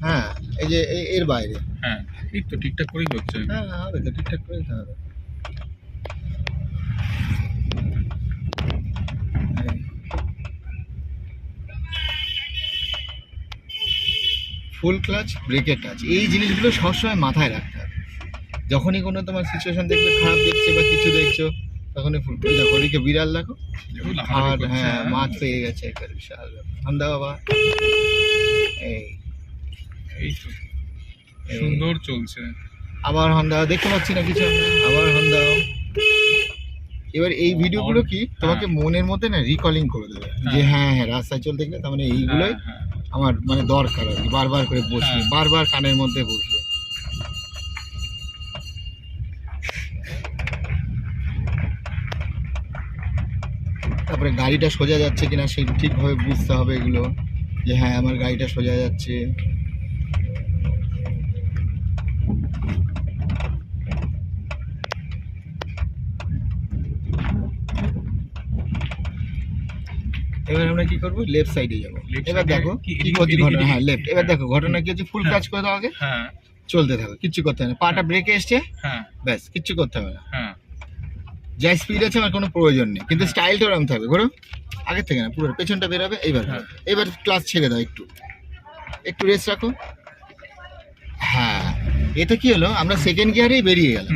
হ্যাঁ এই যে এর বাইরে। হ্যাঁ এই তো ঠিকঠাক করেই হচ্ছে। হ্যাঁ হবে তো, ঠিকঠাক করে দিতে হবে। ফুল ক্লাচ, ব্রেকের টাচ, এই জিনিসগুলো সবসময় মাথায় রাখতে হবে। যখনই কোনো তোমার সিচুয়েশন দেখবে খারাপ দেখছে বা কিছু দেখছো, তখনই ফুল করে দেখো। ওদিকে বিড়াল দেখো, আর হ্যাঁ মাছ পেয়ে গেছে একটা বিশাল ঠান্ডা বাবা। এই এই তো সুন্দর চলছে। আবার হন্ডা দেখতে পাচ্ছি না কিছু আমরা, আবার হন্ডা। এবার এই ভিডিওগুলো কি তোমাকে মনের মধ্যে না রিকলিং করে দেবে যে হ্যাঁ হ্যাঁ রাস্তায় চলতে গেলে তার মানে এইগুলোই আমার মানে দরকার আর কি, বারবার করে বসবে, বারবার কানের মধ্যে বসবে। তারপরে গাড়িটা সোজা যাচ্ছে কিনা সেই ঠিকভাবে বুঝতে হবে এগুলো, যে হ্যাঁ আমার গাড়িটা সোজা যাচ্ছে। এবার আমরা কি করবো, লেফট সাইডে যাবো। এবার দেখো কি হচ্ছে ঘটনা, হ্যাঁ লেফট। এবার দেখো ঘটনা কি হচ্ছে, ফুল কাজ করে দাও আগে, চলতে থাকো, কিচ্ছু করতে হবে না। পাটা ব্রেকে এসছে, ব্যাস কিচ্ছু করতে হবে না। যা স্পিড আছে আমার কোনো প্রয়োজন নেই, কিন্তু স্টাইলটা ওরকম থাকবে। ঘোরো আগে থেকে না, পুরো পেছনটা বেরোবে। এবার ক্লাস ছেড়ে দাও, একটু একটু রেস্ট রাখো। হ্যাঁ এটা কি হলো, আমরা সেকেন্ড গিয়ারেই বেরিয়ে গেলাম।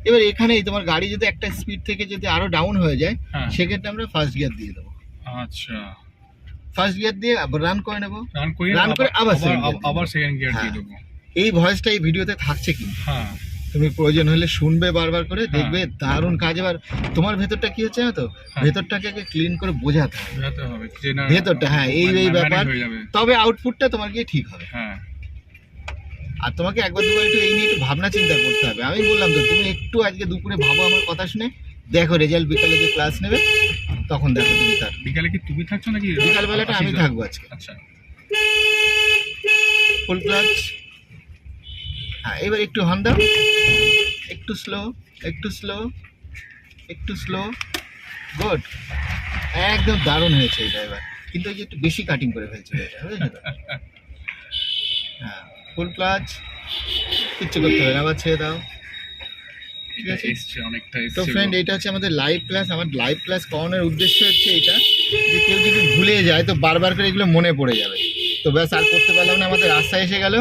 এবার এখানে তোমার গাড়ি যদি একটা স্পিড থেকে যদি আরো ডাউন হয়ে যায়, সেক্ষেত্রে আমরা ফার্স্ট গিয়ার দিয়ে দেবো। আচ্ছা ফার্স্ট গিয়ার দিয়ে রান করে নেবো, রান করে আবার সেকেন্ড গিয়ার দিয়ে দেবো। এই ভয়েসটা এই ভিডিওতে থাকছে কিন্তু তুমি প্রয়োজন হলে শুনবে বারবার করে, দেখবে দারুণ কাজ। এবার তোমার ভেতরটা কি হচ্ছে না তো, ভেতরটাকে ক্লিন করে বোঝাতে হবে ভেতরটা, হ্যাঁ এই এই ব্যাপার, তবে আউটপুটটা তোমার গিয়ে ঠিক হবে। আর তোমাকে একবার দুবার একটু এই নিয়ে একটু ভাবনা চিন্তা করতে হবে। আমি বললাম তো, তুমি একটু আজকে দুপুরে ভাবো আমার কথা শুনে, দেখো রেজাল্ট বিকালে যে ক্লাস নেবে তখন দেখো তুমি। তার বিকালে কি তুমি থাকছো নাকি? বিকালবেলাটা আমি থাকবো আজকে। আচ্ছা ফুল ক্লাচ, হ্যাঁ এবার একটু হর্ন দাও, একটু স্লো, একটু স্লো, একটু স্লো, গুড, একদম দারুণ হয়েছে এটা। এবার কিন্তু এই যে একটু বেশি কাটিং করে ফেলছে এটা, বুঝলে তো? হ্যাঁ ফুল ক্লাচ, কিচ্ছু করতে হবে না, আবার ছেড়ে দাও। ঠিক আছে তো ফ্রেন্ড, এটা হচ্ছে আমাদের লাইভ ক্লাস। আমার লাইভ ক্লাস করানোর উদ্দেশ্য হচ্ছে এটা, যে কেউ যদি ভুলে যায় তো বারবার করে এগুলো মনে পড়ে যাবে। তো ব্যাস আর করতে পারলাম না, আমাদের রাস্তায় এসে গেল।